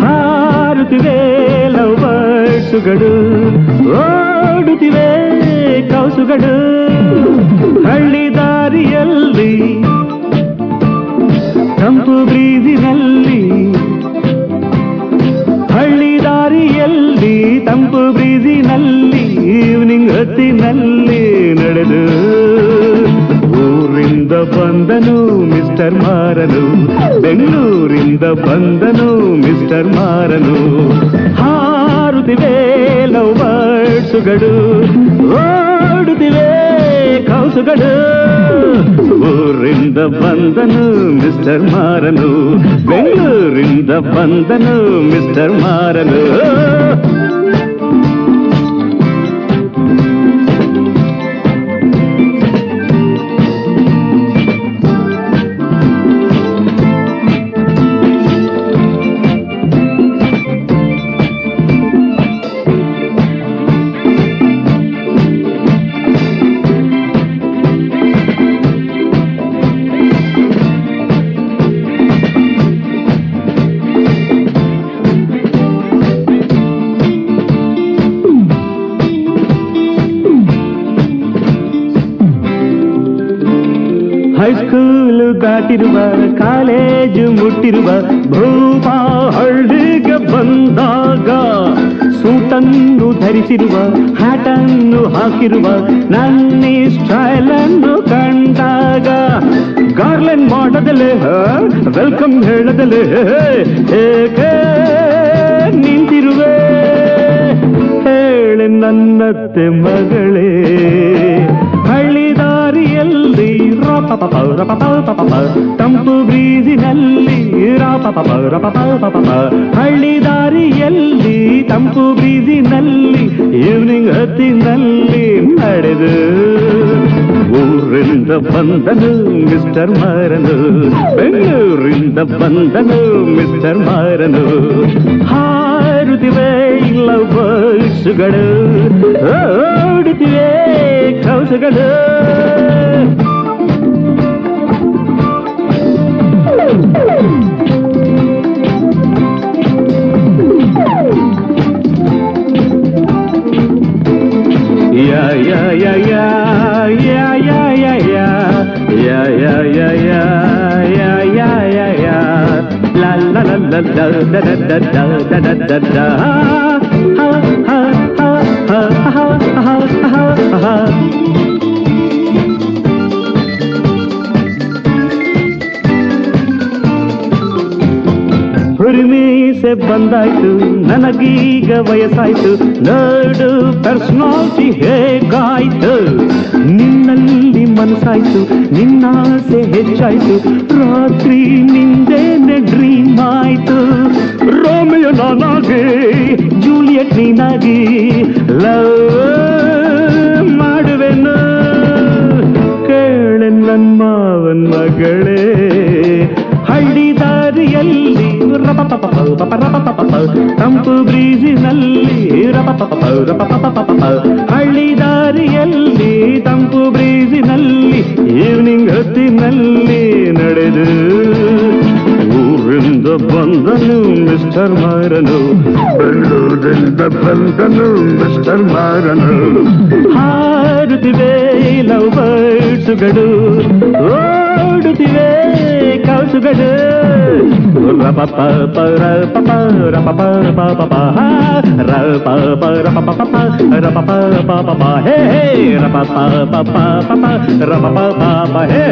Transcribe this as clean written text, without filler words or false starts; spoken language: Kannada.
ಹಾರುತ್ತಿವೆ ಲವ್ ಬರ್ಡ್ಸುಗಳು, ಓಡುತ್ತಿವೆ ಕೌಸುಗಳು, ಹಳ್ಳಿ ದಾರಿಯಲ್ಲಿ ತಂಪು ಬ್ರೀಜಿನಲ್ಲಿ, ಹಳ್ಳಿ ದಾರಿಯಲ್ಲಿ ತಂಪು ಬ್ರೀಜಿನಲ್ಲಿ, ಈವ್ನಿಂಗ್ ಹೊತ್ತಿನಲ್ಲಿ ನಡೆದು ಊರಿಂದ ಬಂದನು ಮಿಸ್ಟರ್ ಮಾರನು, ಬೆಂಗಳೂರಿಂದ ಬಂದನು ಮಿಸ್ಟರ್ ಮಾರನು. ಹಾರುತ್ತಿವೆ ಲವ್ ಬರ್ಡ್ಸುಗಳು, ಓಡುತ್ತಿವೆ ಕೌಸುಗಳು, ಊರಿಂದ ಬಂದನು ಮಿಸ್ಟರ್ ಮಾರನು, ಬೆಂಗಳೂರಿಂದ ಬಂದನು ಮಿಸ್ಟರ್ ಮಾರನು. ಹೈಸ್ಕೂಲು ದಾಟಿರುವ, ಕಾಲೇಜು ಮುಟ್ಟಿರುವ ಭೂಪ ಹಳ್ಳಿಗೆ ಬಂದಾಗ, ಸೂಟನ್ನು ಧರಿಸಿರುವ, ಹ್ಯಾಟನ್ನು ಹಾಕಿರುವ ನನ್ನ ಸ್ಟೈಲನ್ನು ಕಂಡಾಗ, ಗಾರ್ಲೆಂಡ್ ಮಾಡದಲೇ ವೆಲ್ಕಮ್ ಹೇಳದಲೇ ಏಕೆ ನಿಂತಿರುವೆ, ಹೇಳಿ ನನ್ನತ್ತೆ ಮಗಳೇ. ಹಳ್ಳಿ ದಾರಿಯಲ್ಲಿ ತಂಪು ಬ್ರೀಜಿನಲ್ಲಿ, ಹಳ್ಳಿ ದಾರಿಯಲ್ಲಿ ತಂಪು ಬ್ರೀಜಿನಲ್ಲಿ, ಈವ್ನಿಂಗ್ ಹೊತ್ತಿನಲ್ಲಿ ನಡೆದು ಊರಿಂದ ಬಂದನು ಮಿಸ್ಟರ್ ಮಾರನು, ಬೆಂಗಳೂರಿಂದ ಬಂದನು ಮಿಸ್ಟರ್ ಮಾರನು. ಹಾರುತ್ತಿವೆ ಲವ್ ಬರ್ಡ್ಸುಗಳು, ಓಡುತ್ತಿವೆ ಕೌಸುಗಳು, yeah yeah yeah yeah yeah yeah yeah yeah yeah yeah yeah yeah yeah yeah yeah la la la la da da da da da da da da ha ha ha ha ha ha ha ha. ಹುರಿಮೀಸೆ ಬಂದಾಯ್ತು ನನಗೀಗ ವಯಸ್ಸಾಯ್ತು, ನೋಡು ಪರ್ಸನಾಲಿಟಿ ಹೇಗಾಯ್ತು, ನಿನ್ನಲ್ಲಿ ಮನಸ್ಸಾಯ್ತು ನಿನ್ನಾಸೆ ಹೆಚ್ಚಾಯ್ತು, ರಾತ್ರಿ ನಿಂದೇನೆ ಡ್ರೀಮ್ ಆಯ್ತು, ರೋಮಿಯೋ ನಾನಾಗಿ ಜೂಲಿಯಟ್ ನೀನಾಗಿ ಲವ್ ಮಾಡುವೆನು, ಕೇಳೆ ನನ್ನ ಮಾವನ್ ಮಗಳೇ. ಹಳ್ಳಿ ದಾರಿಯಲ್ಲಿ ತಂಪು ಬ್ರೀಜಿನಲ್ಲಿ, ಹಳ್ಳಿ ದಾರಿಯಲ್ಲಿ ತಂಪು ಬ್ರೀಜಿನಲ್ಲಿ, ಈವ್ನಿಂಗ್ ಹೊತ್ತಿನಲ್ಲಿ ನಡೆದು ಊರಿಂದ ಬಂದನು ಮಿಸ್ಟರ್ ಮಾರನು, ಬೆಂಗಳೂರಿಂದ ಬಂದನು ಮಿಸ್ಟರ್ ಮಾರನು. ಹಾರುತ್ತಿವೆ ಲವ್ ಬರ್ಡ್ಸುಗಳು, ಓಡುತ್ತಿವೆ ಕೌಸುಗಳು, ರಪಪ ರಪಪ ರಪಪ ಪಪ ರಪ ರಪಪ ರಪಪ ಪಪ ಹೇ ರಪಪ ಪಪ ರಪಪ ಹೇ.